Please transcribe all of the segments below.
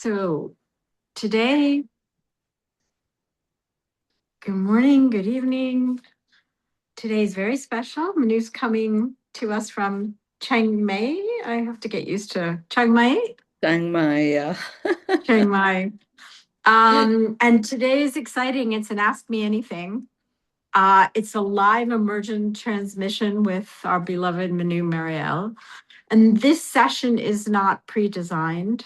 So today, good morning, good evening. Today's very special. Mynoo's coming to us from Chiang Mai. I have to get used to Chiang Mai. Chiang Mai, yeah. Chiang Mai. And today is exciting. It's an Ask Me Anything. It's a live emergent transmission with our beloved Mynoo Maryel. And this session is not pre-designed.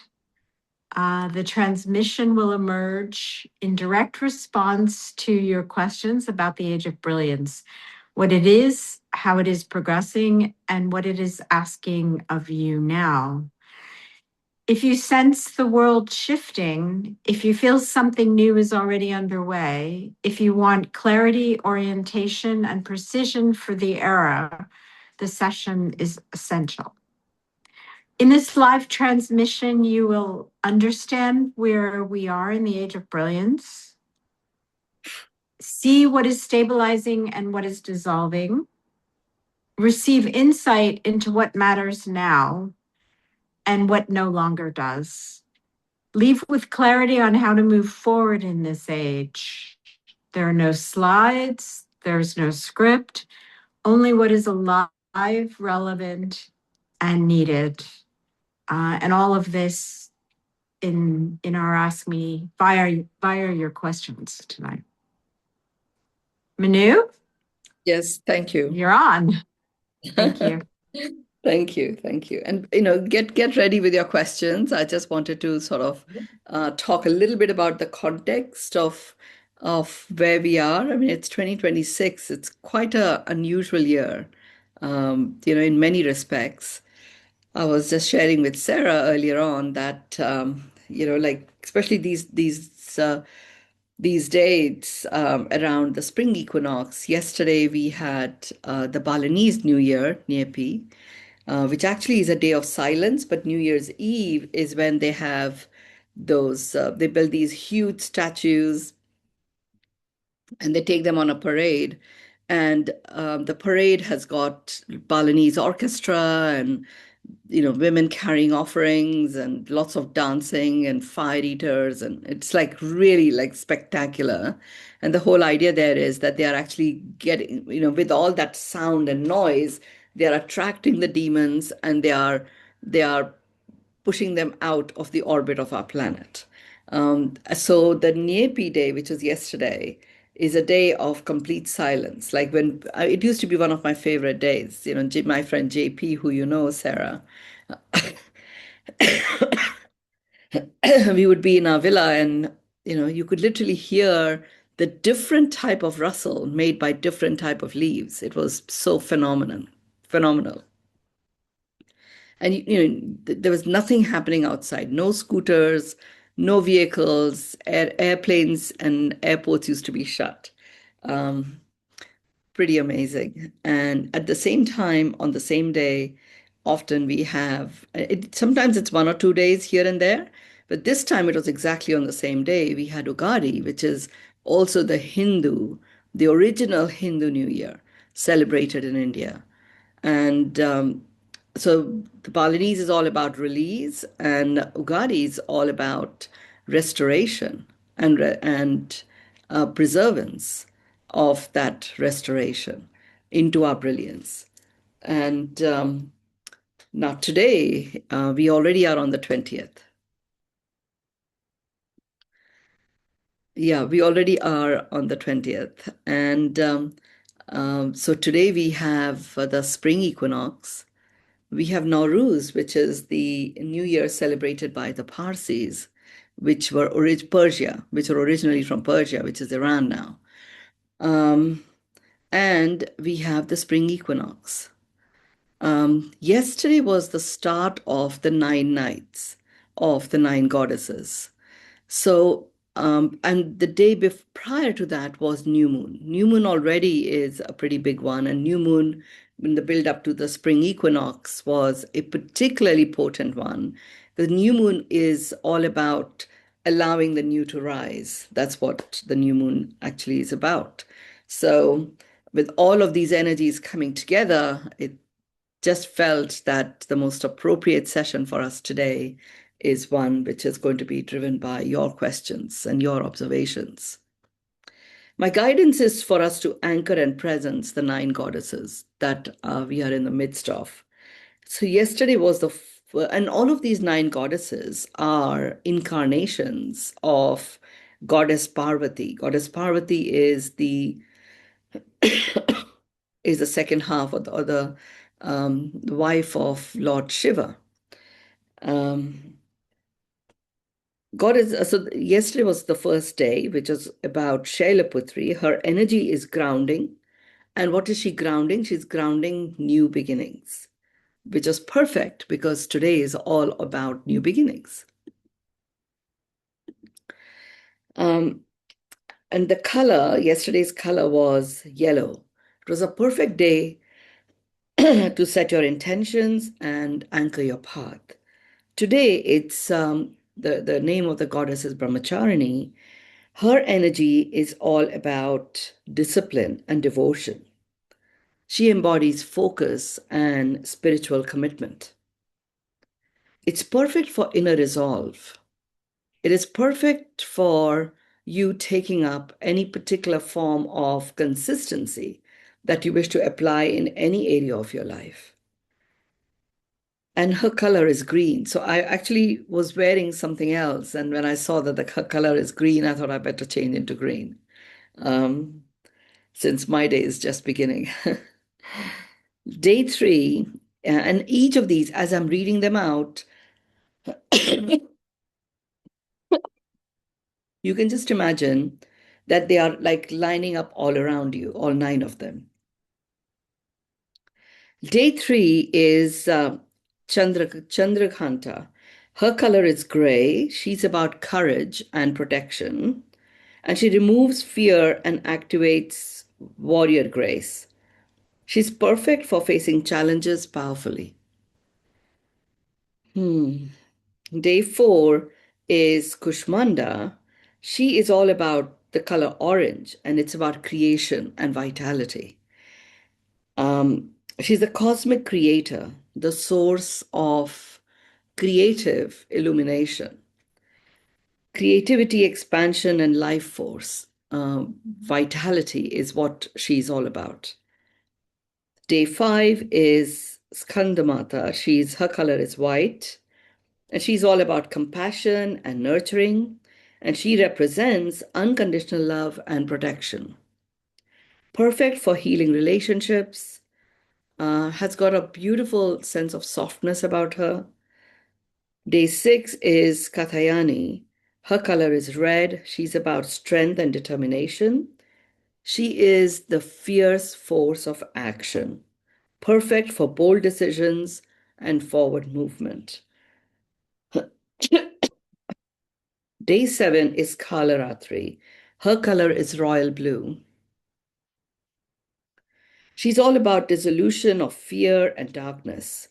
The transmission will emerge in direct response to your questions about the Age of Brilliance, what it is, how it is progressing, and what it is asking of you now. If you sense the world shifting, if you feel something new is already underway, if you want clarity, orientation, and precision for the era, the session is essential. In this live transmission, you will understand where we are in the Age of Brilliance, see what is stabilizing and what is dissolving, receive insight into what matters now and what no longer does. Leave with clarity on how to move forward in this age. There are no slides, there's no script, only what is alive, relevant, and needed. And all of this in our Ask Me via your questions tonight. Mynoo, Yes, thank you. you're on. Thank you. Thank you, thank you. And get ready with your questions. I just wanted to sort of talk a little bit about the context of where we are. I mean, it's 2026. It's quite a unusual year, in many respects. I was just sharing with Sarah earlier on that like especially these dates around the spring equinox. Yesterday we had the Balinese New Year, Nyepi, which actually is a day of silence, but New Year's Eve is when they have they build these huge statues and they take them on a parade. And the parade has got Balinese orchestra and women carrying offerings and lots of dancing and fire eaters, and it's like really like spectacular. And the whole idea there is that they are actually getting, with all that sound and noise, they are attracting the demons and they are pushing them out of the orbit of our planet. So the Nyepi Day, which was yesterday, is a day of complete silence. Like when it used to be one of my favorite days. My friend JP, who you know, Sarah, we would be in our villa, and you could literally hear the different type of rustle made by different type of leaves. It was so phenomenal. And there was nothing happening outside. No scooters, no vehicles. Airplanes and airports used to be shut. Um, Pretty amazing. And at the same time, on the same day, often we have sometimes it's 1 or 2 days here and there, but this time it was exactly on the same day. We had Ugadi, which is also the original Hindu New Year, celebrated in India. And so the Balinese is all about release, and Ugadi is all about restoration and preservance of that restoration into our brilliance. And now today, we already are on the 20th. Yeah, we already are on the 20th. And so today we have the spring equinox. We have Nowruz, which is the New Year celebrated by the Parsis, which were Persia, which were originally from Persia, which is Iran now. Um, and we have the spring equinox. Yesterday was the start of the 9 nights of the 9 goddesses. So, and the day prior to that was new moon. New moon already is a pretty big one, and new moon in the build up to the spring equinox was a particularly potent one. The new moon is all about allowing the new to rise. That's what the new moon actually is about. So, with all of these energies coming together, it just felt that the most appropriate session for us today is one which is going to be driven by your questions and your observations. My guidance is for us to anchor and presence the nine goddesses that we are in the midst of. So yesterday was and all of these nine goddesses are incarnations of Goddess Parvati. Goddess Parvati is the is the second half the wife of Lord Shiva. God is so yesterday was the first day, which is about Shailaputri. Her energy is grounding. And what is she grounding? She's grounding new beginnings, which is perfect because today is all about new beginnings. And the color, yesterday's color was yellow. It was a perfect day to set your intentions and anchor your path. Today, it's the name of the goddess is Brahmacharini. Her energy is all about discipline and devotion. She embodies focus and spiritual commitment. It's perfect for inner resolve. It is perfect for you taking up any particular form of consistency that you wish to apply in any area of your life. And her color is green. So I actually was wearing something else. And when I saw that her color is green, I thought I better change into green. Since my day is just beginning. Day 3, and each of these, as I'm reading them out, you can just imagine that they are like lining up all around you, all 9 of them. Day 3 is Chandraghanta. Her color is gray. She's about courage and protection. And she removes fear and activates warrior grace. She's perfect for facing challenges powerfully. Day 4 is Kushmanda. She is all about the color orange, and it's about creation and vitality. She's the cosmic creator, the source of creative illumination, creativity, expansion, and life force. Vitality is what she's all about. Day 5 is Skandamata. Her color is white, and she's all about compassion and nurturing, and she represents unconditional love and protection. Perfect for healing relationships, has got a beautiful sense of softness about her. Day 6 is Kathayani. Her color is red. She's about strength and determination. She is the fierce force of action, perfect for bold decisions and forward movement. Day 7 is Kalaratri. Her color is royal blue. She's all about dissolution of fear and darkness.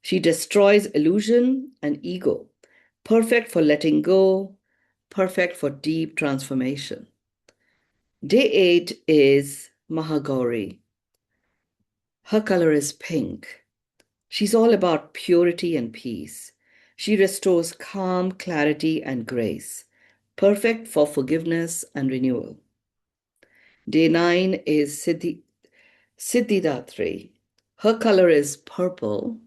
She destroys illusion and ego, perfect for letting go, perfect for deep transformation. Day 8 is Mahagauri. Her color is pink. She's all about purity and peace. She restores calm, clarity, and grace, perfect for forgiveness and renewal. Day 9 is Siddhidatri. Her color is purple,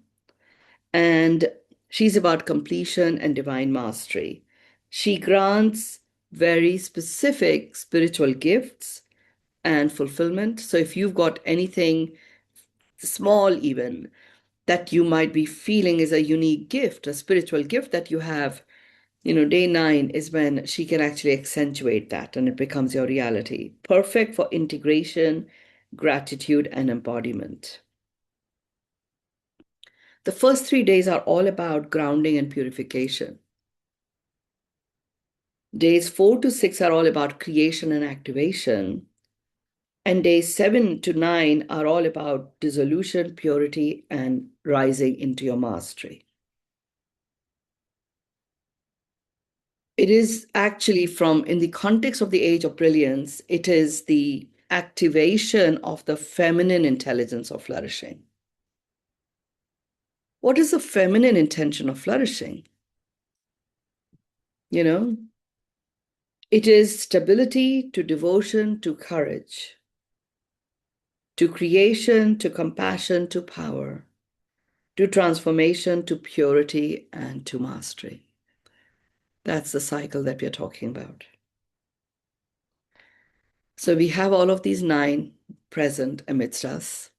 and she's about completion and divine mastery. She grants very specific spiritual gifts and fulfillment. So if you've got anything small, even that you might be feeling is a unique gift, a spiritual gift that you have, day 9 is when she can actually accentuate that and it becomes your reality. Perfect for integration, gratitude, and embodiment. The first 3 days are all about grounding and purification. Days 4 to 6 are all about creation and activation. And days 7 to 9 are all about dissolution, purity, and rising into your mastery. It is actually in the context of the Age of Brilliance, it is the activation of the feminine intelligence of flourishing. What is the feminine intention of flourishing? you know? It is stability to devotion to courage, to creation, to compassion, to power, to transformation, to purity, and to mastery. That's the cycle that we're talking about. So we have all of these 9 present amidst us.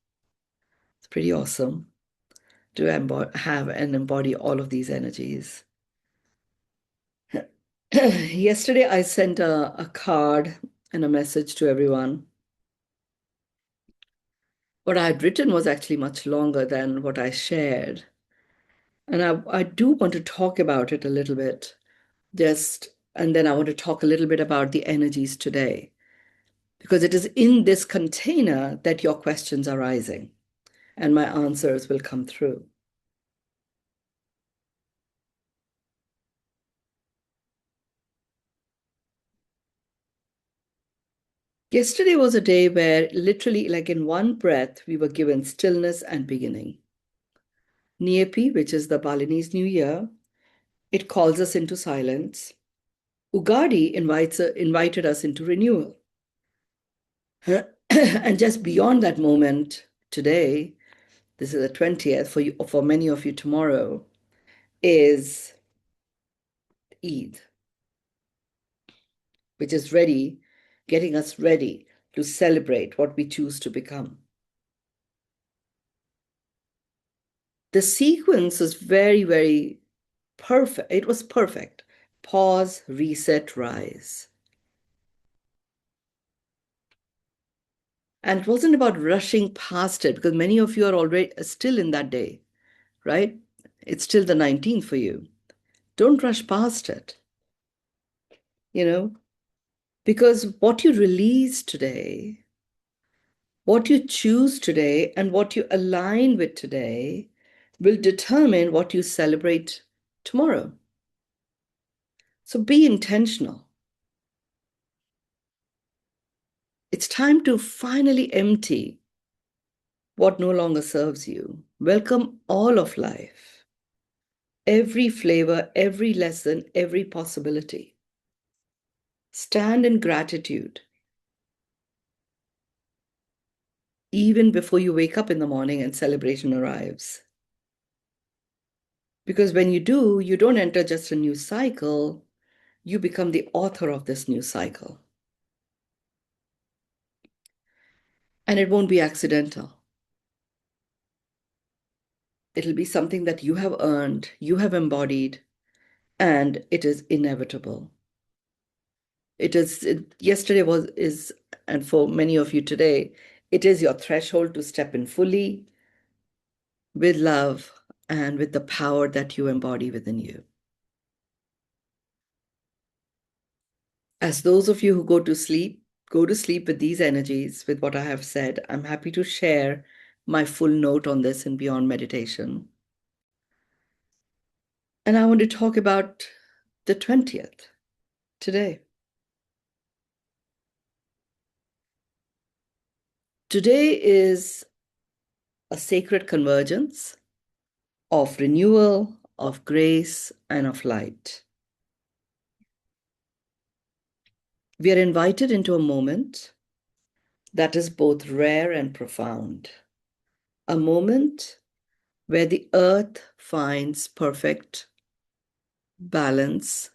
It's pretty awesome to have and embody all of these energies. Yesterday, I sent a card and a message to everyone. What I had written was actually much longer than what I shared. And I do want to talk about it a little bit, and then I want to talk a little bit about the energies today, because it is in this container that your questions are rising and my answers will come through. Yesterday was a day where literally, like in one breath, we were given stillness and beginning. Nyepi, which is the Balinese New Year, it calls us into silence. Ugadi invited us into renewal. And just beyond that moment today, this is the 20th, for many of you tomorrow, is Eid, which is getting us ready to celebrate what we choose to become. The sequence is very, very perfect. It was perfect. Pause, reset, rise. And it wasn't about rushing past it, because many of you are already still in that day, right? It's still the 19th for you. Don't rush past it, because what you release today, what you choose today, and what you align with today will determine what you celebrate tomorrow. So be intentional. It's time to finally empty what no longer serves you. Welcome all of life, every flavor, every lesson, every possibility. Stand in gratitude, even before you wake up in the morning and celebration arrives. Because when you do, you don't enter just a new cycle, you become the author of this new cycle. And it won't be accidental. It'll be something that you have earned, you have embodied, and it is inevitable. Yesterday and for many of you today, it is your threshold to step in fully with love and with the power that you embody within you. As those of you who go to sleep with these energies, with what I have said, I'm happy to share my full note on this in Beyond Meditation. And I want to talk about the 20th today. Today is a sacred convergence of renewal, of grace, and of light. We are invited into a moment that is both rare and profound, a moment where the earth finds perfect balance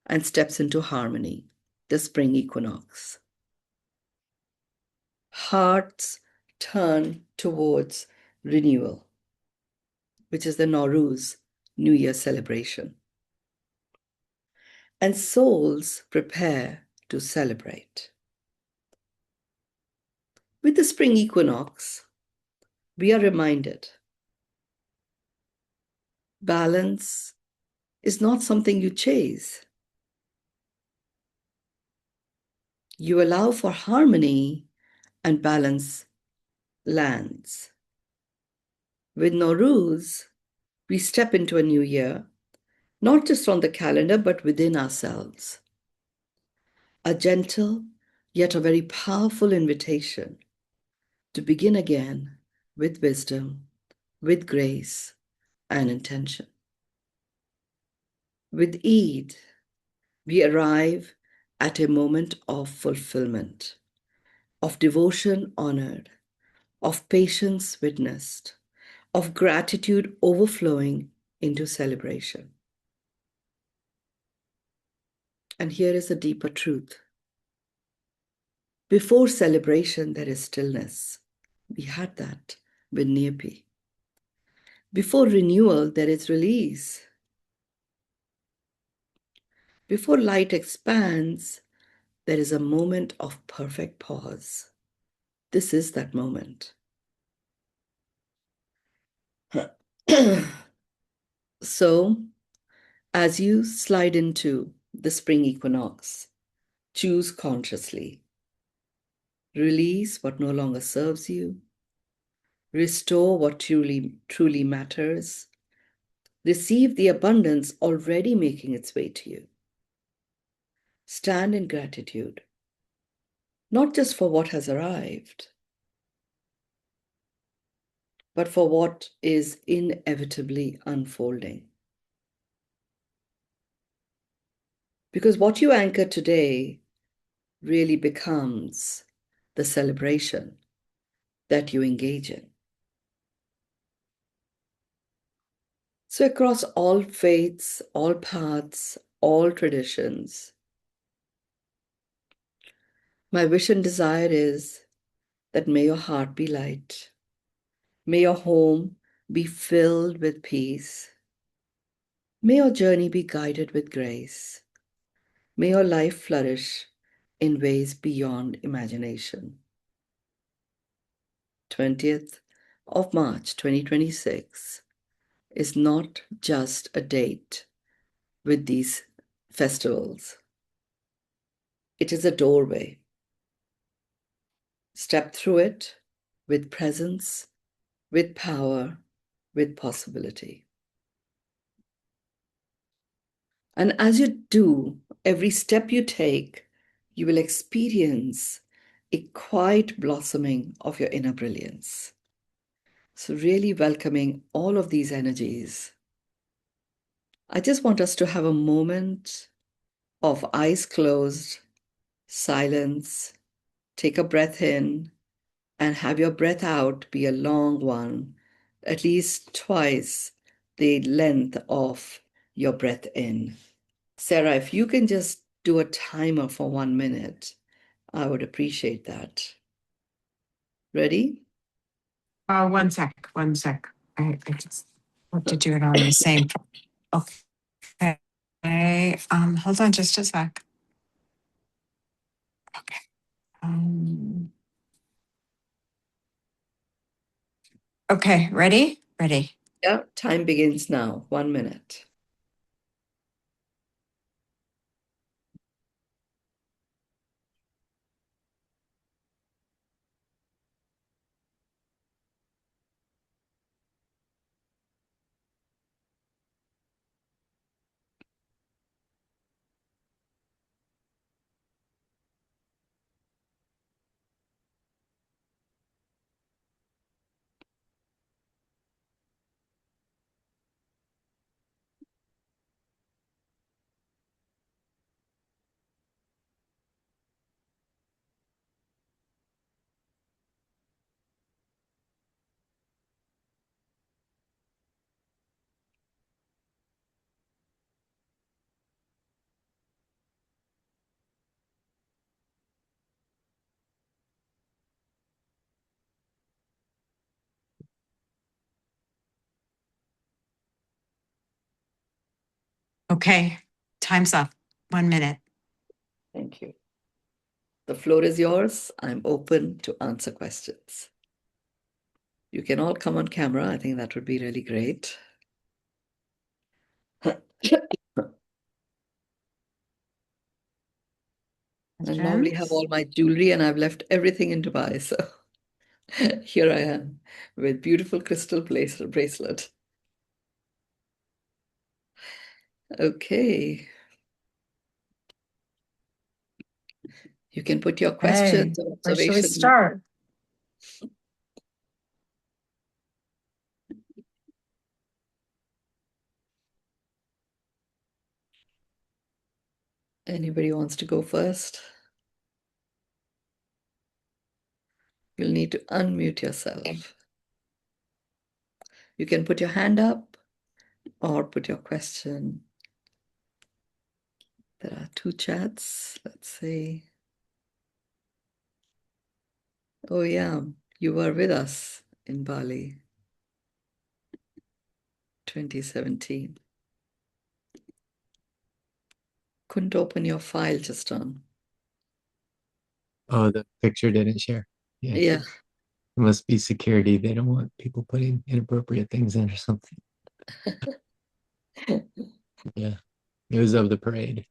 and steps into harmony, the spring equinox. Hearts turn towards renewal, which is the Nowruz New Year celebration. And souls prepare to celebrate. With the spring equinox, we are reminded balance is not something you chase. You allow for harmony and balance lands. With Nowruz, we step into a new year, not just on the calendar, but within ourselves. A gentle, yet a very powerful invitation to begin again with wisdom, with grace, and intention. With Eid, We arrive at a moment of fulfillment, of devotion honored, of patience witnessed, of gratitude overflowing into celebration. And here is a deeper truth. Before celebration, there is stillness. We had that with Neopi. Before renewal, there is release. Before light expands, there is a moment of perfect pause. This is that moment. So, as you slide into the spring equinox, choose consciously. Release what no longer serves you. Restore what truly matters. Receive the abundance already making its way to you. Stand in gratitude, not just for what has arrived, but for what is inevitably unfolding. Because what you anchor today really becomes the celebration that you engage in. So, across all faiths, all paths, all traditions, my wish and desire is that may your heart be light, may your home be filled with peace, may your journey be guided with grace, may your life flourish in ways beyond imagination. 20th of March 2026 is not just a date with these festivals. It is a doorway. Step through it with presence, with power, with possibility. And as you do, every step you take, you will experience a quiet blossoming of your inner brilliance. So, really welcoming all of these energies. I just want us to have a moment of eyes closed, silence, take a breath in, and have your breath out be a long one, at least twice the length of your breath in. Sarah, if you can just do a timer for 1 minute, I would appreciate that. Ready? 1 sec, 1 sec. I just want to do it on the same. Okay. Hold on just a sec. Okay. Okay, ready? Ready. Yeah, time begins now. 1 minute. Okay, time's up. 1 minute. Thank you. The floor is yours. I'm open to answer questions. You can all come on camera. I think that would be really great. I normally have all my jewelry and I've left everything in Dubai. So here I am with beautiful crystal bracelet. Okay. You can put your questions or Where should we observations. start? Anybody wants to go first? You'll need to unmute yourself. You can put your hand up or put your question. There are two chats. Let's see. Oh, yeah, you were with us in Bali, 2017. Couldn't open your file just on. Oh, the picture didn't share. Yeah. Yeah. It must be security. They don't want people putting inappropriate things in or something. Yeah. It was of the parade.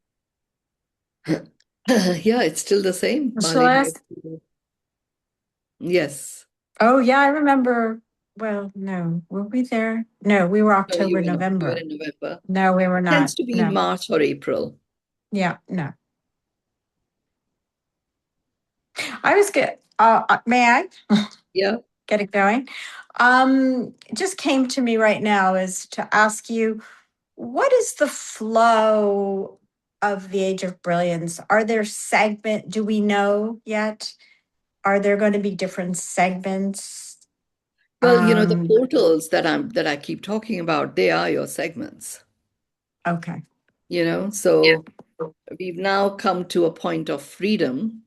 Yeah, it's still the same. Shall I Bali. ask? Yes. Oh, yeah, I remember. Well, no, were we there? No, we were No, you October, were not. You were November. in November. No, we were Tends not. to be in No. March or April. Yeah, no. I was good. May I Yeah. get it going? It just came to me right now is to ask you, what is the flow of the Age of Brilliance? Are there do we know yet? Are there going to be different segments? Well, the Um, portals that I keep talking about, they are your segments. okay. So we've now come to a point of freedom,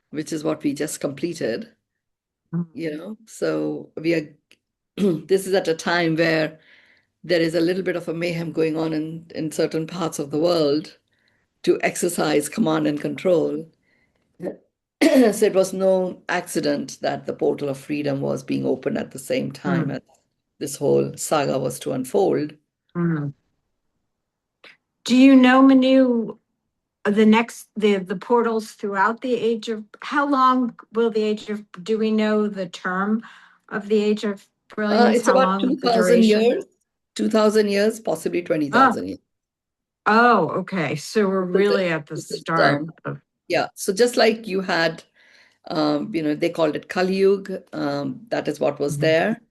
which is what we just completed. So we are this is at a time where there is a little bit of a mayhem going on in certain parts of the world to exercise command and control. So it was no accident that the portal of freedom was being opened at the same time Mm, as this whole saga was to unfold. mm. Do you know, Manu, the portals throughout the age of, how long will the age of, do we know the term of the Age of Brilliance? It's How about long the 2,000 duration? years, 2,000 years, possibly Oh, 20,000 years. oh, okay. So we're This is, really at the this is, start of. yeah. So just like you had, they called it Kali Yuga, that is what was Mhm. there.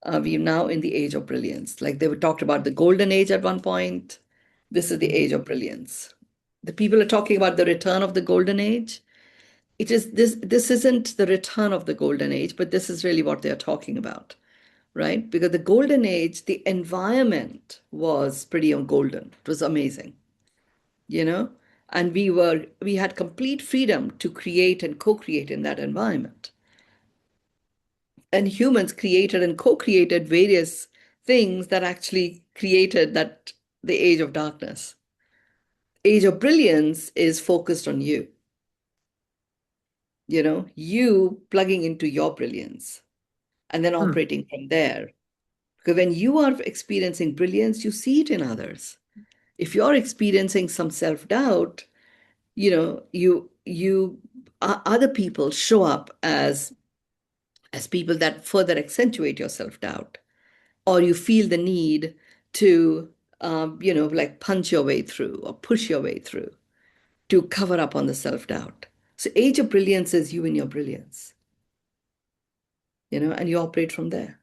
We're now in the Age of Brilliance. Like they were talked about the Golden Age at one point. This is the Age of Brilliance. The people are talking about the return of the Golden Age. It is this isn't the return of the Golden Age, but this is really what they're talking about, right? Because the Golden Age, the environment was pretty golden. It was amazing, you know, and we had complete freedom to create and co-create in that environment. And humans created and co-created various things that actually created that the age of darkness. Age of brilliance is focused on you, you plugging into your brilliance and then Hmm. operating from there. Because when you are experiencing brilliance, you see it in others. If you're experiencing some self-doubt, you other people show up as people that further accentuate your self-doubt, or you feel the need to like punch your way through or push your way through to cover up on the self-doubt. So age of brilliance is you in your brilliance, and you operate from there.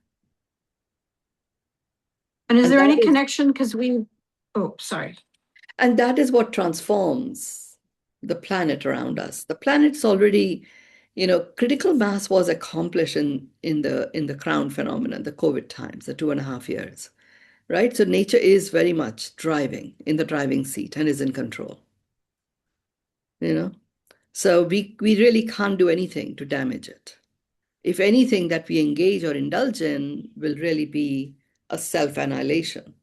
And is And there that any is connection? Because oh, sorry. and that is what transforms the planet around us. The planet's already, critical mass was accomplished in the crown phenomenon, the COVID times, the 2.5 years, right? So nature is very much driving in the driving seat and is in control, you know. So we really can't do anything to damage it. If anything that we engage or indulge in will really be a self-annihilation.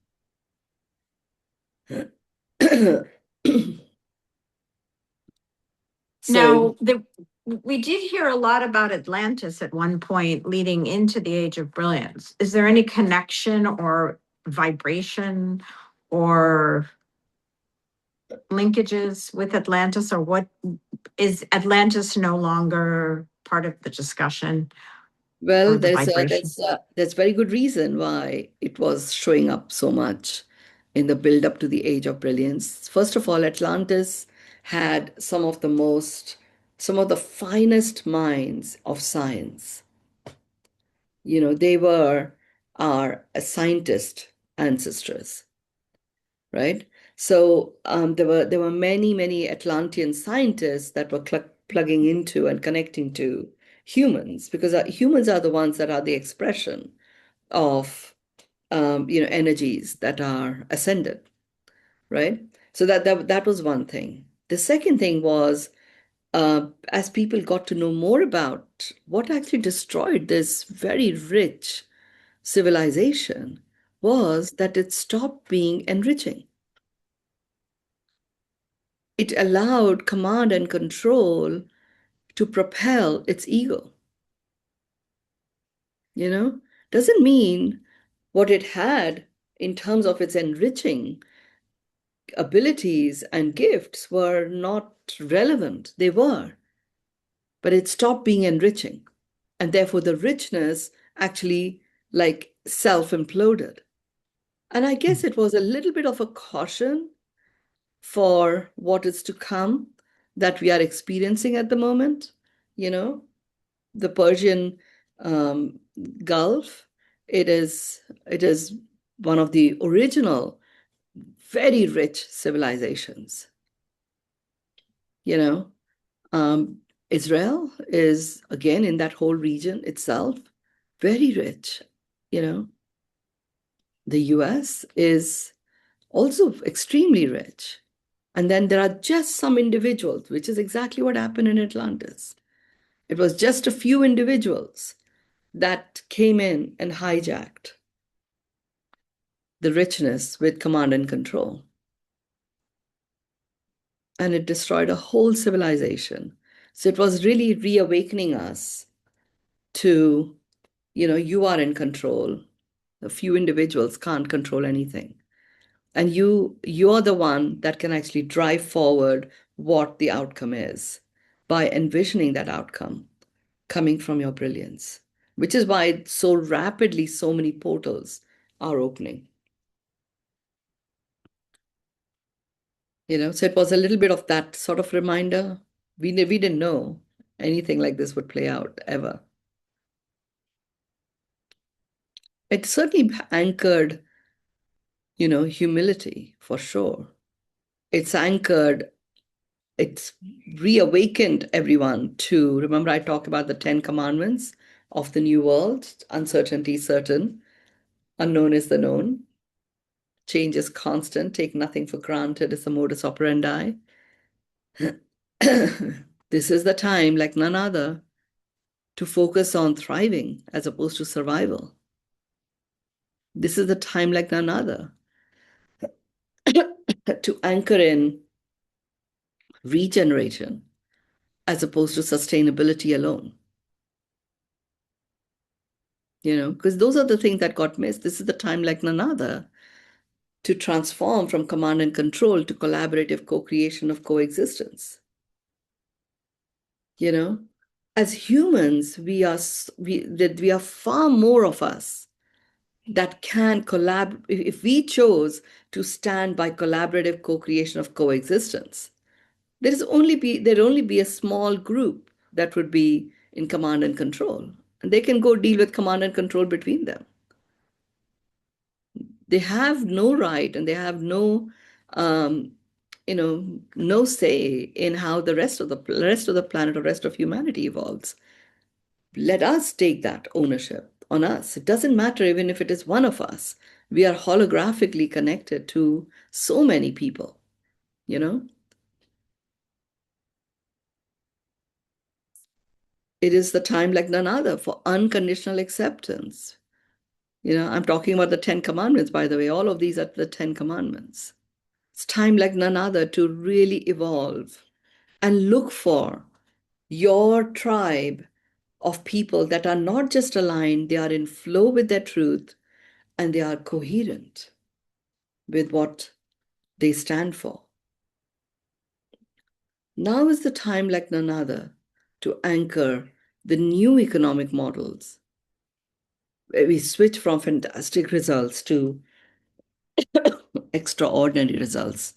So Now, we did hear a lot about Atlantis at one point leading into the Age of Brilliance. Is there any connection or vibration or linkages with Atlantis, or what is Atlantis no longer part of the discussion well, or the vibration? there's very good reason why it was showing up so much in the build up to the Age of Brilliance. First of all, Atlantis had some of the finest minds of science. They were our scientist ancestors, right? So there were many Atlantean scientists that were plugging into and connecting to humans, because humans are the ones that are the expression of energies that are ascended, right? So that was one thing. The second thing was, as people got to know more about what actually destroyed this very rich civilization, was that it stopped being enriching. It allowed command and control to propel its ego. Doesn't mean what it had in terms of its enriching abilities and gifts were not relevant. They were, but it stopped being enriching. And therefore, the richness actually like self imploded. And I guess it was a little bit of a caution for what is to come that we are experiencing at the moment. The Persian um, Gulf, it is one of the original very rich civilizations. You know, Israel is again in that whole region itself, very rich. The US is also extremely rich. And then there are just some individuals, which is exactly what happened in Atlantis. It was just a few individuals that came in and hijacked the richness with command and control. And it destroyed a whole civilization. So it was really reawakening us to, you are in control. A few individuals can't control anything. And you're the one that can actually drive forward what the outcome is by envisioning that outcome coming from your brilliance, which is why so rapidly so many portals are opening. So it was a little bit of that sort of reminder. We didn't know anything like this would play out ever. It certainly anchored, humility for sure. It's reawakened everyone to, remember I talked about the 10 commandments of the new world: uncertainty certain, unknown is the known, change is constant, take nothing for granted is the modus operandi. This is the time like none other to focus on thriving as opposed to survival. This is the time like none other to anchor in regeneration as opposed to sustainability alone. Because those are the things that got missed. This is the time like none other to transform from command and control to collaborative co-creation of coexistence. As humans, we are far more of us that can collab. If we chose to stand by collaborative co-creation of coexistence, there'd only be a small group that would be in command and control, and they can go deal with command and control between them. They have no right and they have no no say in how the rest of the planet or rest of humanity evolves. Let us take that ownership on us. It doesn't matter even if it is one of us. We are holographically connected to so many people. It is the time like none other for unconditional acceptance. I'm talking about the 10 commandments, by the way. All of these are the 10 commandments. It's time like none other to really evolve and look for your tribe of people that are not just aligned, they are in flow with their truth, and they are coherent with what they stand for. Now is the time like none other to anchor the new economic models. We switch from fantastic results to extraordinary results.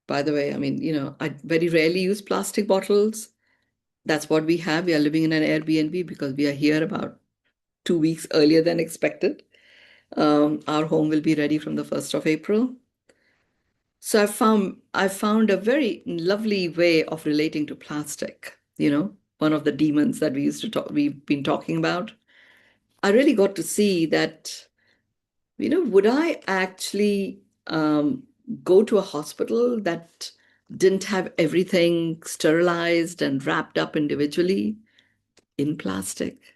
By the way, I very rarely use plastic bottles. That's what we have. We are living in an Airbnb because we are here about 2 weeks earlier than expected. Our home will be ready from the 1st of April. So I found a very lovely way of relating to plastic, one of the demons that we've been talking about. I really got to see that, would I actually go to a hospital that didn't have everything sterilized and wrapped up individually in plastic?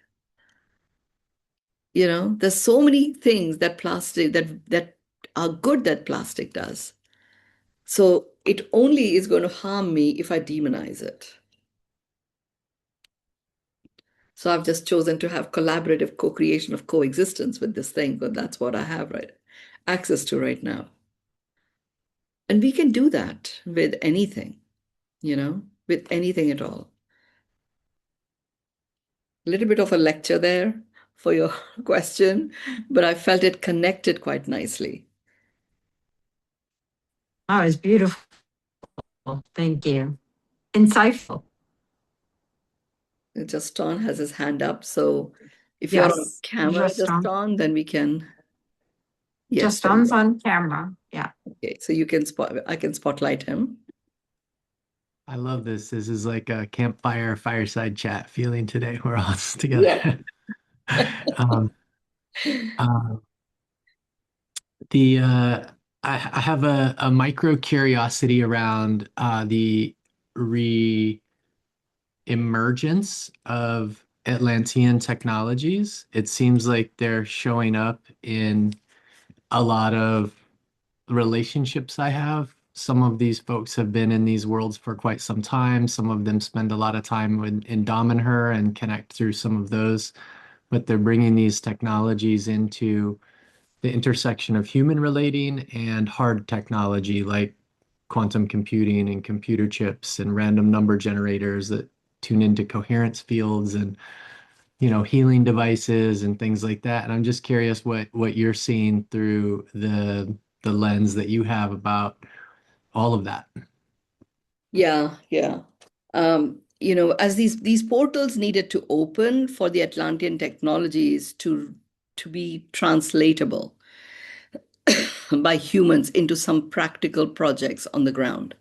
There's so many things that plastic that are good that plastic does. So it only is going to harm me if I demonize it. So I've just chosen to have collaborative co-creation of coexistence with this thing, but that's what I have access to right now. And we can do that with anything, with anything at all. A little bit of a lecture there for your question, but I felt it connected quite nicely. Oh, it's beautiful. Thank you. Insightful. Justin has his hand up, so if you're on Yes. camera, Justin, then we can. Yes, there you Justin's go. on camera. Yeah. Okay, so I can spotlight him. I love this. This is like a campfire fireside chat feeling today. We're all together. um, uh, the I have a micro curiosity around the re-emergence of Atlantean technologies. It seems like they're showing up in a lot of relationships I have. Some of these folks have been in these worlds for quite some time. Some of them spend a lot of time in Dominher and connect through some of those, but they're bringing these technologies into the intersection of human relating and hard technology like quantum computing and computer chips and random number generators that tune into coherence fields and healing devices and things like that. And I'm just curious what you're seeing through the lens that you have about all of that. Yeah, yeah. As these portals needed to open for the Atlantean technologies to be translatable by humans into some practical projects on the ground.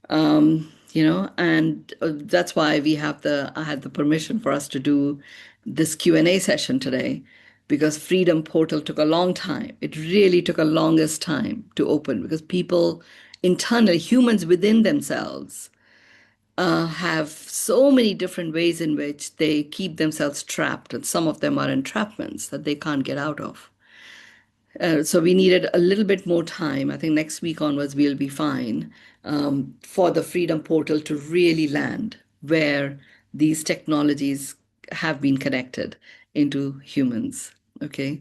And that's why I had the permission for us to do this Q&A session today, because Freedom Portal took a long time. It really took a longest time to open because people internally, humans within themselves, have so many different ways in which they keep themselves trapped, and some of them are entrapments that they can't get out of. So we needed a little bit more time. I think next week onwards, we'll be fine, for the Freedom Portal to really land where these technologies have been connected into humans. Okay.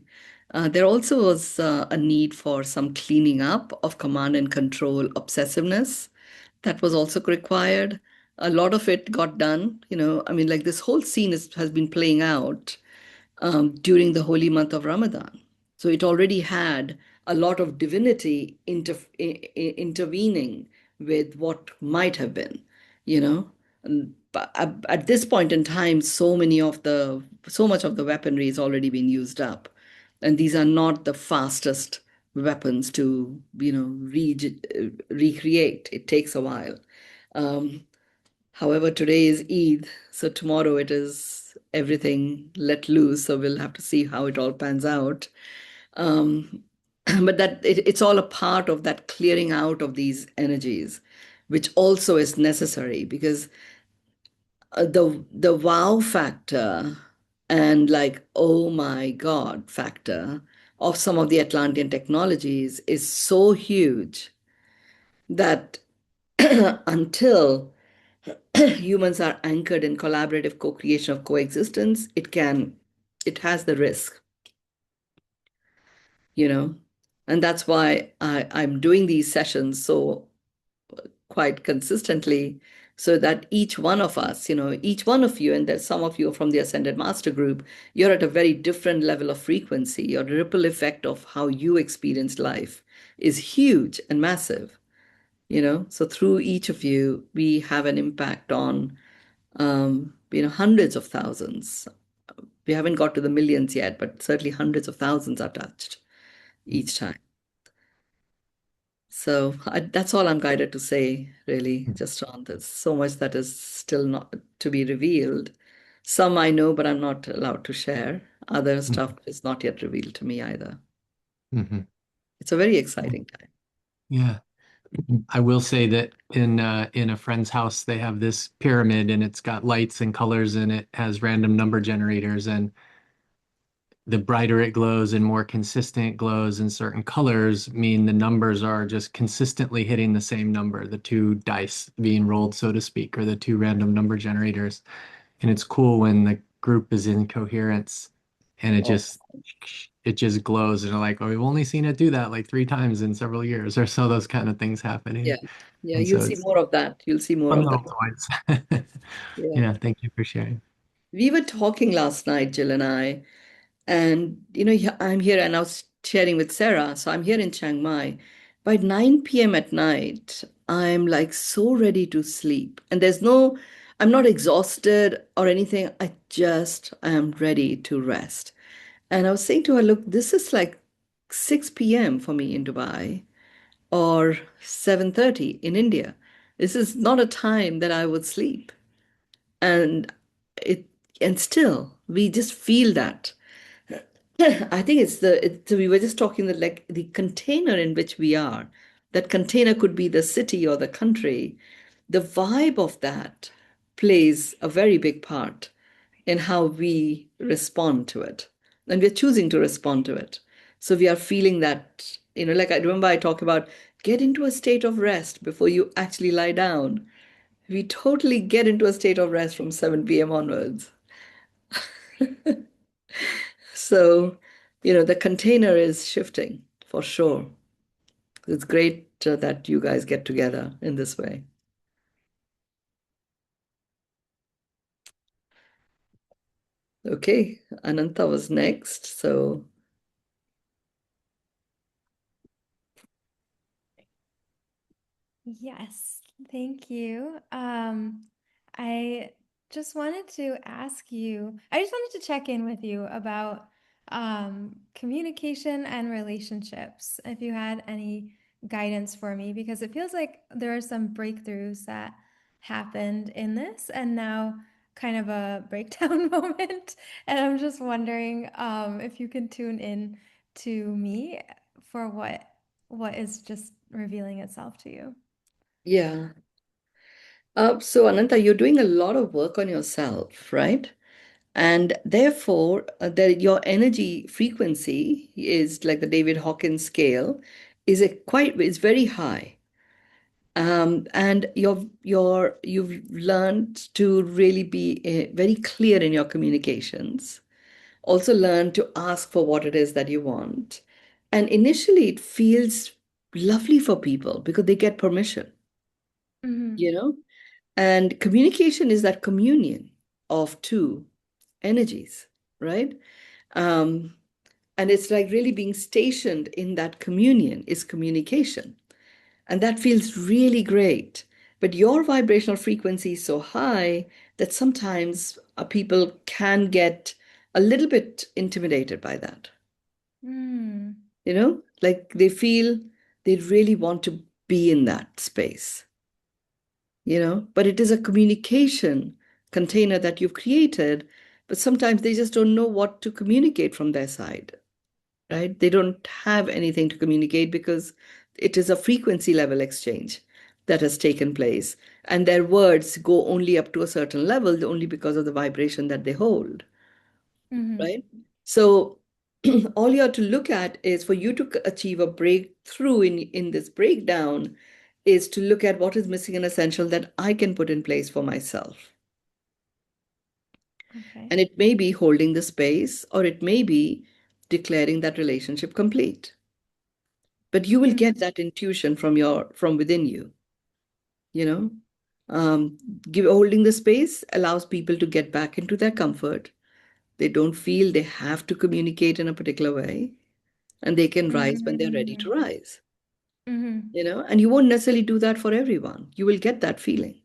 There also was a need for some cleaning up of command and control obsessiveness that was also required. A lot of it got done. I mean, like this whole scene has been playing out during the holy month of Ramadan. So it already had a lot of divinity intervening with what might have been, you know. But at this point in time, so much of the weaponry has already been used up, and these are not the fastest weapons to, recreate. It takes a while. Um, However, today is Eid, so tomorrow it is everything let loose. So we'll have to see how it all pans out. Um, but it's all a part of that clearing out of these energies, which also is necessary because the wow factor and like oh my god factor of some of the Atlantean technologies is so huge that until humans are anchored in collaborative co-creation of coexistence, it has the risk, you know. And that's why I'm doing these sessions so quite consistently, so that each one of us, each one of you, and there's some of you from the Ascended Master Group, you're at a very different level of frequency. Your ripple effect of how you experience life is huge and massive, So through each of you, we have an impact on Hundreds of thousands. We haven't got to the millions yet, but certainly hundreds of thousands are touched each time. So that's all I'm guided to say, really, just on this. So much that is still not to be revealed. Some I know, but I'm not allowed to share. Other stuff is not yet revealed to me either. Mhm. It's a very exciting time. Yeah. I will say that in a friend's house they have this pyramid and it's got lights and colors and it has random number generators, and the brighter it glows and more consistent glows in certain colors mean the numbers are just consistently hitting the same number, the two dice being rolled, so to speak, or the two random number generators. And it's cool when the group is in coherence and it Oh, just glows and they're like, oh, we've only seen it do that like 3 times in several years or so, those kind of things yeah. happening. Yeah, And you'll so see it's more of that. You'll see more fun of little that. toys. Yeah. Yeah, thank you for sharing. We were talking last night, Jill and I, and I'm here and I was sharing with Sarah. So I'm here in Chiang Mai. By 9 p.m. at night, I'm like so ready to sleep. And I'm not exhausted or anything. I am ready to rest. And I was saying to her, look, this is like 6 p.m. for me in Dubai or 7:30 in India. This is not a time that I would sleep. And it and still we just feel that. I think we were just talking that like the container in which we are, that container could be the city or the country. The vibe of that plays a very big part in how we respond to it. And we're choosing to respond to it. So we are feeling that, like I remember I talk about get into a state of rest before you actually lie down. We totally get into a state of rest from 7 p.m. onwards. So, the container is shifting for sure. It's great that you guys get together in this way. Okay, Ananta was next. So, Yes, thank you. I just wanted to ask you, I just wanted to check in with you about communication and relationships, if you had any guidance for me, because it feels like there are some breakthroughs that happened in this and now kind of a breakdown moment. And I'm just wondering if you can tune in to me for what is just revealing itself to you. yeah. So, Ananta, you're doing a lot of work on yourself, right? And therefore, your energy frequency is like the David Hawkins scale, is very high. And you've learned to really be very clear in your communications. Also learn to ask for what it is that you want. And initially, it feels lovely for people because they get permission, Mm-hmm. you know? And communication is that communion of two energies, right? Um, and it's like really being stationed in that communion is communication. And that feels really great. But your vibrational frequency is so high that sometimes people can get a little bit intimidated by that. Mm. Like they feel they really want to be in that space, but it is a communication container that you've created, but sometimes they just don't know what to communicate from their side, right? They don't have anything to communicate because it is a frequency level exchange that has taken place. And their words go only up to a certain level, only because of the vibration that they hold, Mm-hmm. right? So all you have to look at is for you to achieve a breakthrough in this breakdown is to look at what is missing and essential that I can put in place for myself. Okay. And it may be holding the space, or it may be declaring that relationship complete. But you will get Mm-hmm. that intuition from within you, you know. Holding the space allows people to get back into their comfort. They don't feel they have to communicate in a particular way, and they can rise when they're ready to Mm-hmm. rise, Mm-hmm. and you won't necessarily do that for everyone. You will get that feeling.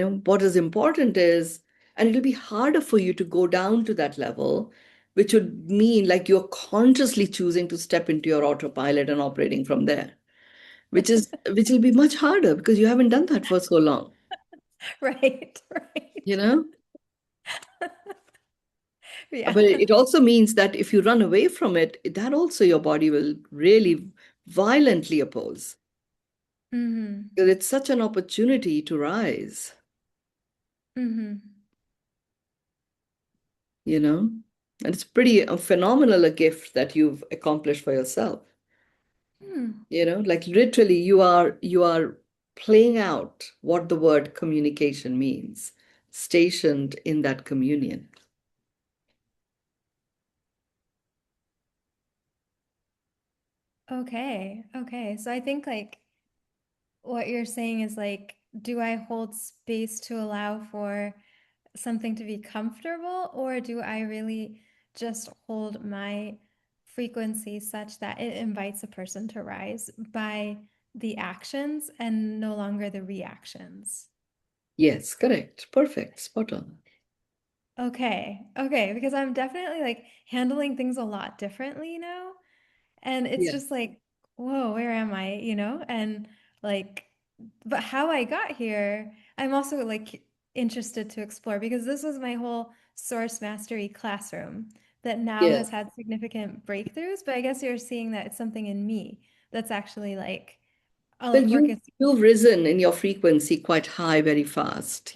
What is important is, and it'll be harder for you to go down to that level, which would mean like you're consciously choosing to step into your autopilot and operating from there, which will be much harder because you haven't done that for so long, Right. you know? Yeah. But it also means that if you run away from it, that also your body will really violently oppose. Mm-hmm. Because it's such an opportunity to rise, Mm-hmm. you know? And it's pretty a phenomenal a gift that you've accomplished for yourself. Hmm. Like literally you are playing out what the word communication means, stationed in that communion. Okay. Okay. So I think like what you're saying is like, do I hold space to allow for something to be comfortable, or do I really just hold my frequency such that it invites a person to rise by the actions and no longer the reactions? Yes, correct. Perfect. Spot on. Okay. Okay. Because I'm definitely like handling things a lot differently now. And it's Yeah. just like, whoa, where am I? And like, but how I got here, I'm also like interested to explore because this was my whole source mastery classroom that now Yeah. has had significant breakthroughs. But I guess you're seeing that it's something in me that's actually like, Well, I'll work you it. you've risen in your frequency quite high very fast,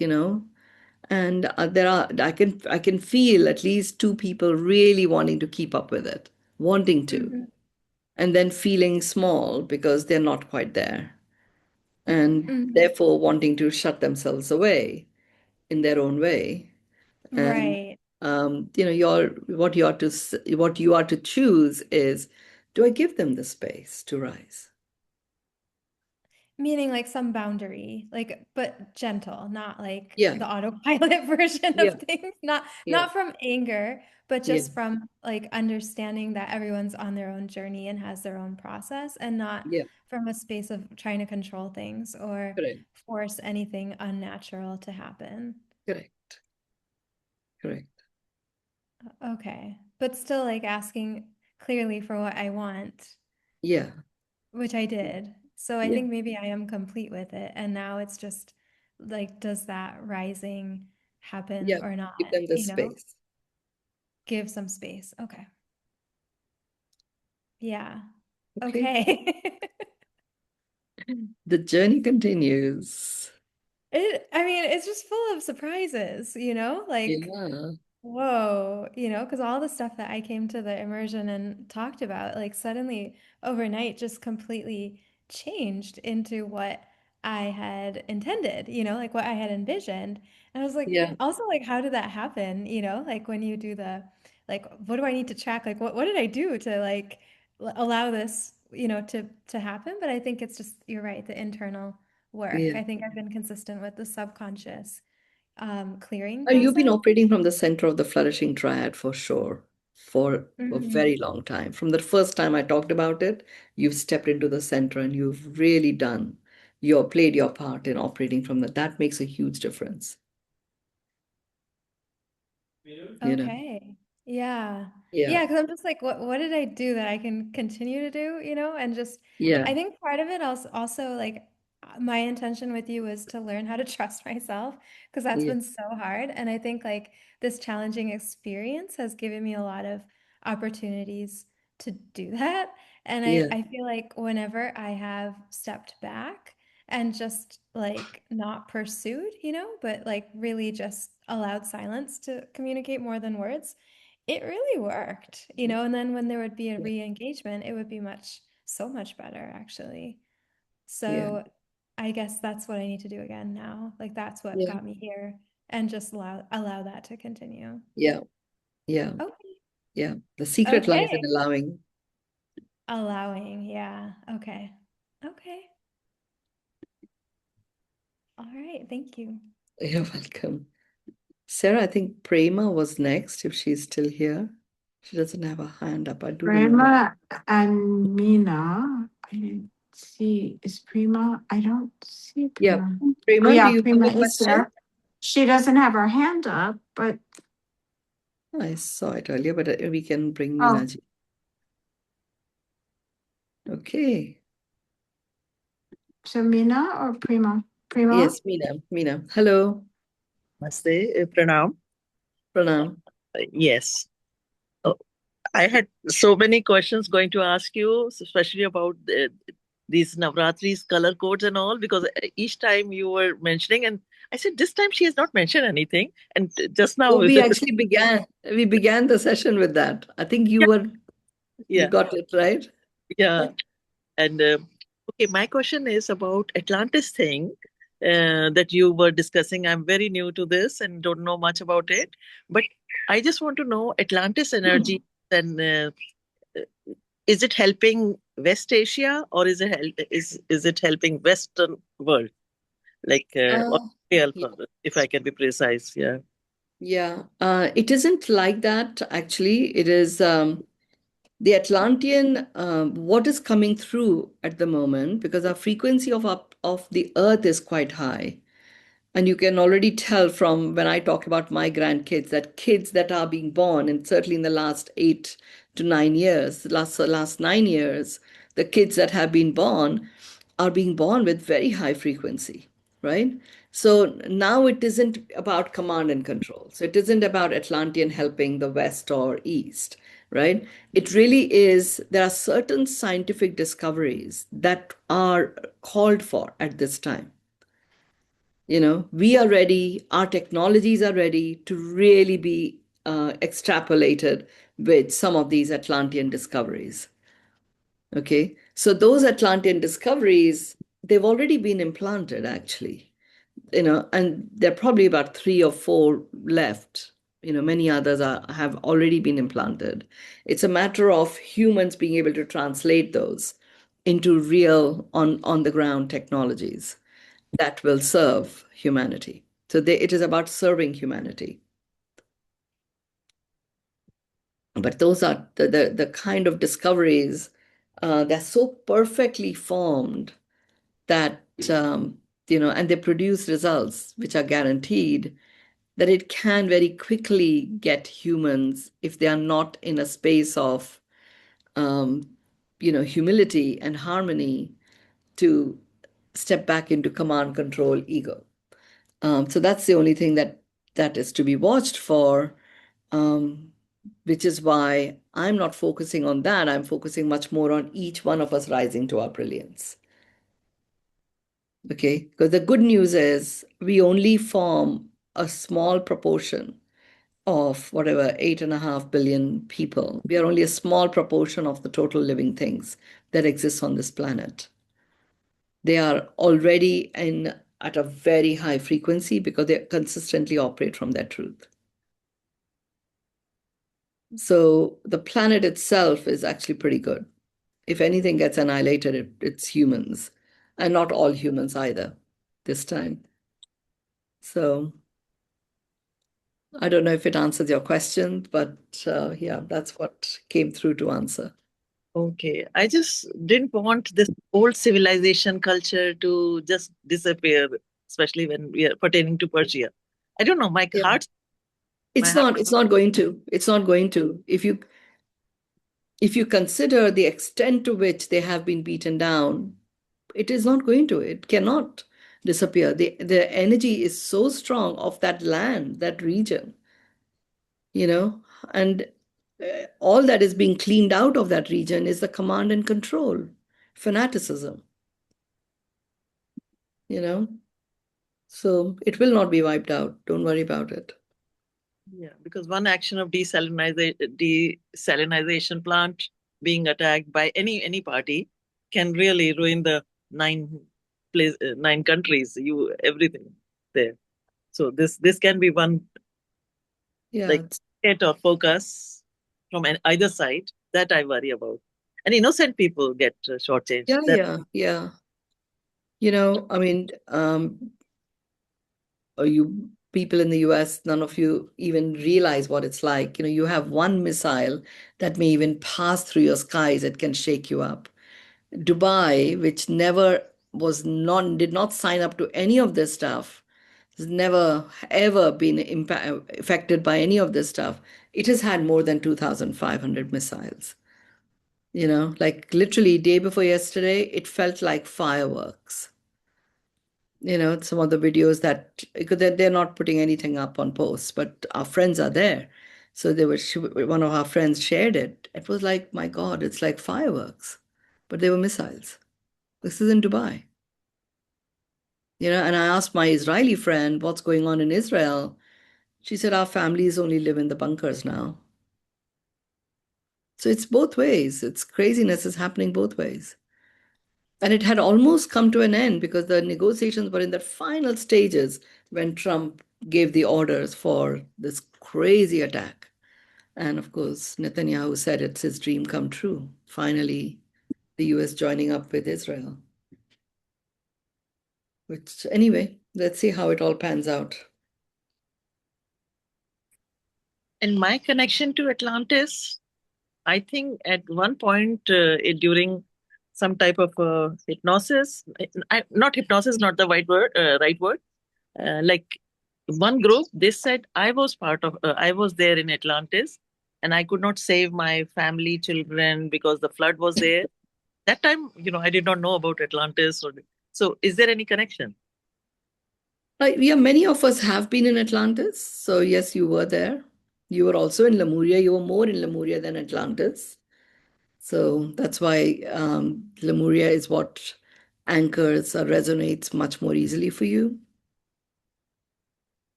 and I can feel at least two people really wanting to keep up with it, wanting to, Mhm, and then feeling small because they're not quite there, and mhm. therefore wanting to shut themselves away in their own way. And Right. what you are to choose is, do I give them the space to rise? Meaning like some boundary, like but gentle, not like Yeah, the autopilot version of yeah, things, not yeah, not from anger, but yeah, just from like understanding that everyone's on their own journey and has their own process and not yeah. from a space of trying to control things or Correct, force anything unnatural to happen. correct, correct. Okay. But still like asking clearly for what I want, Yeah, which I did. So I yeah, think maybe I am complete with it. And now it's just like, does that rising happen yeah. or not? Give them the space. Give some space. Okay. Yeah. Okay. Okay. The journey continues. I mean, it's just full of surprises, like, Yeah, whoa, because all the stuff that I came to the immersion and talked about, like suddenly overnight just completely changed into what I had intended, like what I had envisioned. And I was like, yeah, also like, how did that happen? Like when you do like, what do I need to track? Like, what did I do to like allow this, to happen? But I think it's just, you're right, the internal work. yeah. I think I've been consistent with the subconscious clearing You've been process. operating from the center of the flourishing triad for sure, for a Mhm. very long time. From the first time I talked about it, you've stepped into the center and you've really played your part in operating from that. That makes a huge difference, you know? Okay. Yeah. Yeah, Yeah, because I'm just like, what did I do that I can continue to do, and just yeah, I think part of it also like my intention with you was to learn how to trust myself because that's yeah, been so hard. And I think like this challenging experience has given me a lot of opportunities to do that. And I, yeah, I feel like whenever I have stepped back and just like not pursued, but like really just allowed silence to communicate more than words, it really worked, and then when there would be a yeah, re-engagement, it would be so much better actually. yeah, So I guess that's what I need to do again now. Like that's what yeah, got me here and just allow that to continue. yeah, yeah, Okay. yeah. The secret lies in Okay. allowing. Allowing. Yeah. Okay. Okay. All right. Thank you. You're welcome. Sarah, I think Prema was next, if she's still here. She doesn't have a hand up. I do remember. Prema and Meena. see, is Prima? I don't see Yeah. Prima. Prema, Oh, do yeah, you have Prima a is question? there. She doesn't have her hand up, but I saw it earlier, but we can bring oh, Meena ji. Okay. so Mina or Prima? Prima? Yes, Meena. Hello. Namaste, Pranam. Pranam. Yes. Oh, I had so many questions going to ask you, especially about these Navratri's color codes and all, because each time you were mentioning, and I said, this time she has not mentioned anything. And just now, Oh, we began the session with that. I think you yeah, got it right. yeah. And okay, my question is about Atlantis thing that you were discussing. I'm very new to this and don't know much about it, but I just want to know Atlantis energy and is it helping West Asia or is it helping Western world like Australia, Yeah. if I can be precise? Yeah. Yeah. It isn't like that, actually. It is the Atlantean, what is coming through at the moment, because our frequency of the Earth is quite high. And you can already tell from when I talk about my grandkids that kids that are being born, and certainly in the last 8 to 9 years, last 9 years, the kids that have been born are being born with very high frequency, right? So now it isn't about command and control. So it isn't about Atlantean helping the West or East, right? It really is, there are certain scientific discoveries that are called for at this time. We are ready, our technologies are ready to really be extrapolated with some of these Atlantean discoveries. Okay, so those Atlantean discoveries, they've already been implanted, actually, and there are probably about 3 or 4 left. Many others have already been implanted. It's a matter of humans being able to translate those into real on the ground technologies that will serve humanity. So it is about serving humanity. But those are the kind of discoveries they're so perfectly formed that, and they produce results which are guaranteed, that it can very quickly get humans, if they are not in a space of, humility and harmony, to step back into command control ego. So that's the only thing that is to be watched for, which is why I'm not focusing on that. I'm focusing much more on each one of us rising to our brilliance. Okay, because the good news is we only form a small proportion of whatever 8.5 billion people. We are only a small proportion of the total living things that exist on this planet. They are already at a very high frequency because they consistently operate from their truth. So the planet itself is actually pretty good. If anything gets annihilated, it's humans, and not all humans either this time. So I don't know if it answers your question, but yeah, that's what came through to answer. Okay. I just didn't want this old civilization culture to just disappear, especially when we are pertaining to Persia. I don't know. My Yeah. heart. It's not going to. It's not going to. If you consider the extent to which they have been beaten down, it is not going to. It cannot disappear. The energy is so strong of that land, that region, and all that is being cleaned out of that region is the command and control, fanaticism, So it will not be wiped out. Don't worry about it. Yeah, because one action of desalinization plant being attacked by any party can really ruin the 9 countries, everything there. So this can be one Yeah. state of focus from either side that I worry about. And innocent people get shortchanged. Yeah. I mean, you people in the US, none of you even realize what it's like. You have one missile that may even pass through your skies. It can shake you up. Dubai, which did not sign up to any of this stuff, has never ever been affected by any of this stuff. It has had more than 2,500 missiles. Like literally day before yesterday, it felt like fireworks. Some of the videos because they're not putting anything up on posts, but our friends are there. So one of our friends shared it. It was like, my God, it's like fireworks, but they were missiles. This is in Dubai. And I asked my Israeli friend, what's going on in Israel? She said, our families only live in the bunkers now. So it's both ways. It's craziness is happening both ways. And it had almost come to an end because the negotiations were in the final stages when Trump gave the orders for this crazy attack. And of course, Netanyahu said it's his dream come true. Finally, the US joining up with Israel. Which, anyway, let's see how it all pans out. And my connection to Atlantis, I think at one point during some type of hypnosis, not hypnosis, not the right word, like one group, they said I was there in Atlantis and I could not save my family, children because the flood was there. That time, I did not know about Atlantis. So is there any connection? Yeah, many of us have been in Atlantis. So yes, you were there. You were also in Lemuria. You were more in Lemuria than Atlantis. So that's why Lemuria is what anchors or resonates much more easily for you.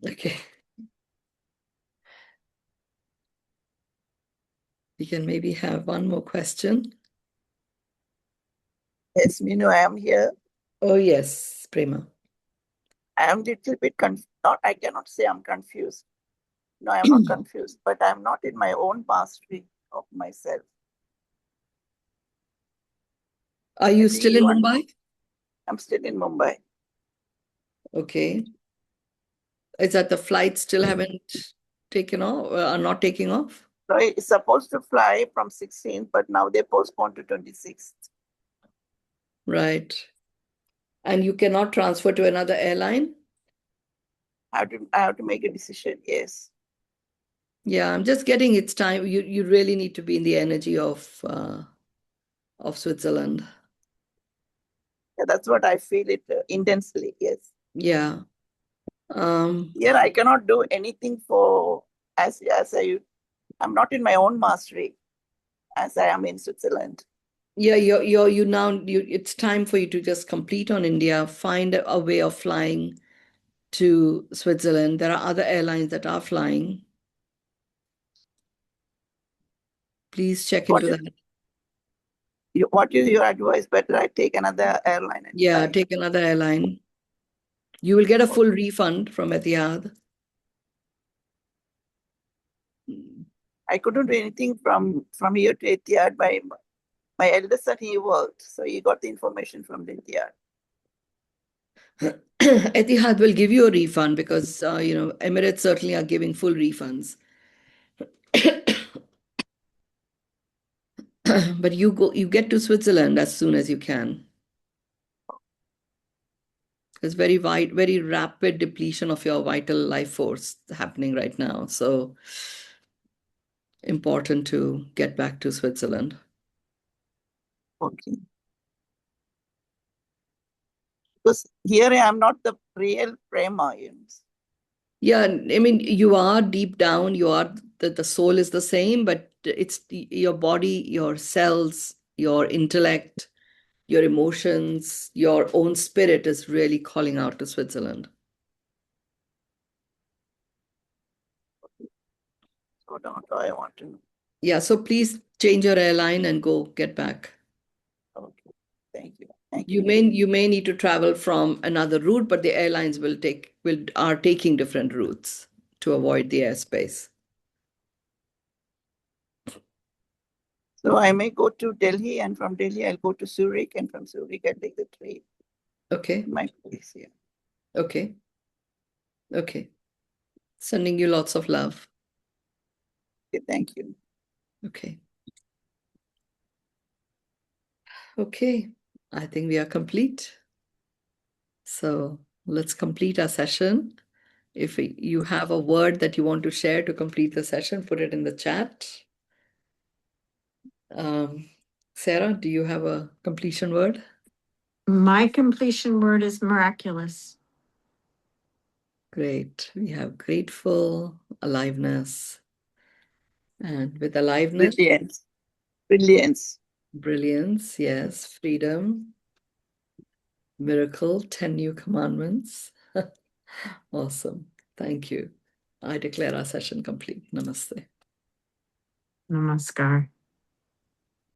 Okay. We can maybe have one more question. Yes, Mynoo, I am here. Oh, yes, Prema. I am little bit I cannot say I'm confused. No, I'm not confused, but I'm not in my own mastery of myself. Are you Maybe still in Mumbai? I'm still in Mumbai. Okay. Is that the flights still haven't taken off or are not taking off? So it's supposed to fly from 16th, but now they postponed to 26th. Right. And you cannot transfer to another airline? I have to make a decision, yes. Yeah, I'm just getting it's time. You really need to be in the energy of Switzerland. Yeah, that's what I feel it intensely, yes. Yeah. Here I cannot do anything I'm not in my own mastery as I am in Switzerland. Yeah, it's time for you to just complete on India, find a way of flying to Switzerland. There are other airlines that are flying. Please check into that. What is your advice? Better I take another airline? Yeah, take another airline. You will get a full refund from Etihad. I couldn't do anything from here to Etihad. My eldest son, he worked, so he got the information from the Etihad. Etihad will give you a refund because Emirates certainly are giving full refunds. But you get to Switzerland as soon as you can. There's very rapid depletion of your vital life force happening right now. So important to get back to Switzerland. Okay. Because here I am not the real Prema. Yeah, I mean, you are deep down, the soul is the same, but it's your body, your cells, your intellect, your emotions, your own spirit is really calling out to Switzerland. So don't I want to know. Yeah, so please change your airline and go get back. Okay. Thank you. You may need to travel from another route, but the airlines are taking different routes to avoid the airspace. So I may go to Delhi, and from Delhi I'll go to Zurich, and from Zurich I'll take the train. Okay. My place, yeah. Okay. Okay. Sending you lots of love. Okay, thank you. Okay. Okay, I think we are complete. So let's complete our session. If you have a word that you want to share to complete the session, put it in the chat. Sarah, do you have a completion word? My completion word is miraculous. Great. We have grateful, aliveness. And with aliveness, Brilliance. Brilliance. brilliance, yes, freedom, miracle, 10 new commandments. Awesome. Thank you. I declare our session complete. Namaste. Namaskar.